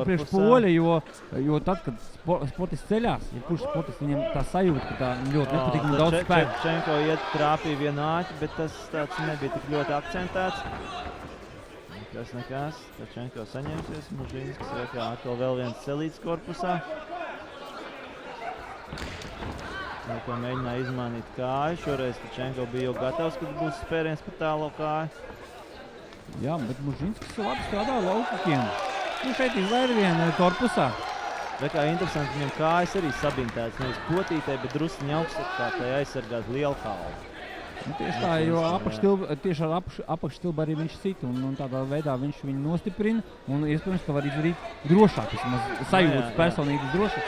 priekš poļa, jo tad, kad sportists ceļās, ja kurš sportists viņam tā sajūta, ka tā ļoti nepatīk un daudz spēku. Ševčenko trāpīja vienu āķi, bet tas tāds nebija tik ļoti akcentēts. Nekas. Ševčenko saņemsies. Mužīnskis iekā atkal vēl viens celīts korpusā. Ko mēģināja izmainīt kāju. Šoreiz Ševčenko bija jau gatavs, kad būs spēriens par tālo kāju. Jā, bet Mužīnskis labi strādā laukukiem. Šeit izlaida vienu korpusā. Vai kā interesanti, viņam kājas arī sabintētas, nevis potītē, bet drusciņi augstākai aizsargāt lielu kāju. Tieši tā, jo tieši ar apakšstilbu arī viņš sit, un tādā veidā viņš viņu nostiprina, un iespējams, ka var izdarīt drošāk, vismaz sajūtas personības drošāk.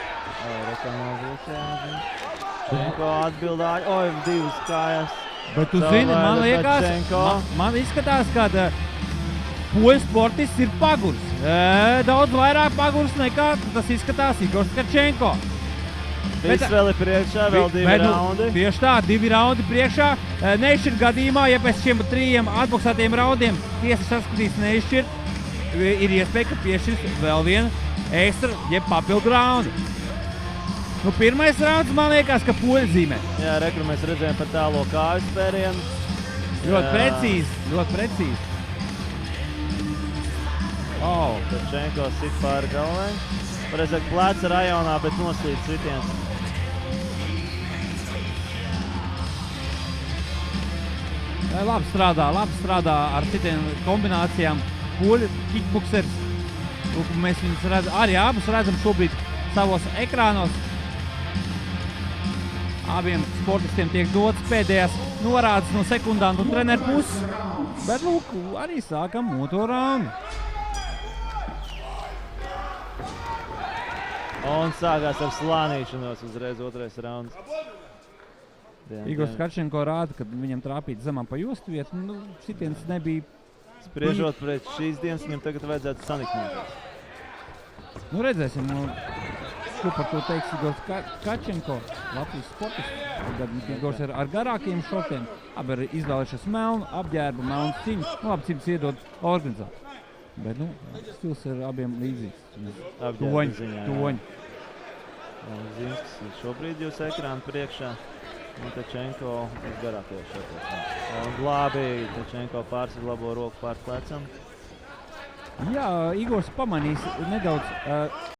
Ševčenko atbildāja, divas kājas. Bet tu zini, man liekas, man izskatās, ka poļu sportists ir pagurs. Daudz vairāk pagurs nekā tas izskatās Igors Tkačenko. Viss vēl ir priekšā, vēl 2 raundi. Tieši tā, 2 raundi priekšā. Neizšķirt gadījumā, ja pēc šiem 3 atboksētiem raundiem tiesa saskatīs neizšķirt, ir iespēja, ka piešķirs vēl vienu ekstra, jeb papildu raundu. Pirmais rauns, man liekas, ka poļi zīmē. Jā, rekur mēs redzējām par tālo kāju spērienu. Ļoti precīzi. Tkačenko sit pāri galvai. Varēs pleca rajonā, bet noslīd sitiens. Labi strādā ar citiem kombinācijām. Poļu kickboksers. Mēs viņus arī abus redzam šobrīd savos ekrānos. Abiem sportistiem tiek dotas pēdējās norādes no sekundantu un treneru puses. Bet arī sākam otro raundu. Un sākās ar slānīšanos uzreiz otrais rauns. Igors Tkačenko rāda, kad viņam trāpīt zemā pa jostu vietu, sitiens nebija. Spriežot pret šīs dienas, viņam tagad vajadzētu sanikņoties. Redzēsim, ko par to teiks Igors Tkačenko, Latvijas sportists. Tad Igors ir ar garākiem šortiem, abi ir izvēlējušies melnu, apģērbu, melnu ciņu. Labi, cimds iedod organizāciju. Bet, stils ir abiem līdzīgs. Toņi. Zīmskis ir šobrīd jūs ekrāna priekšā. Un Tkačenko ir garākajos šortos. Un glābi Tkačenko pārsver labo roku pār plecam. Jā, Igors pamanīs nedaudz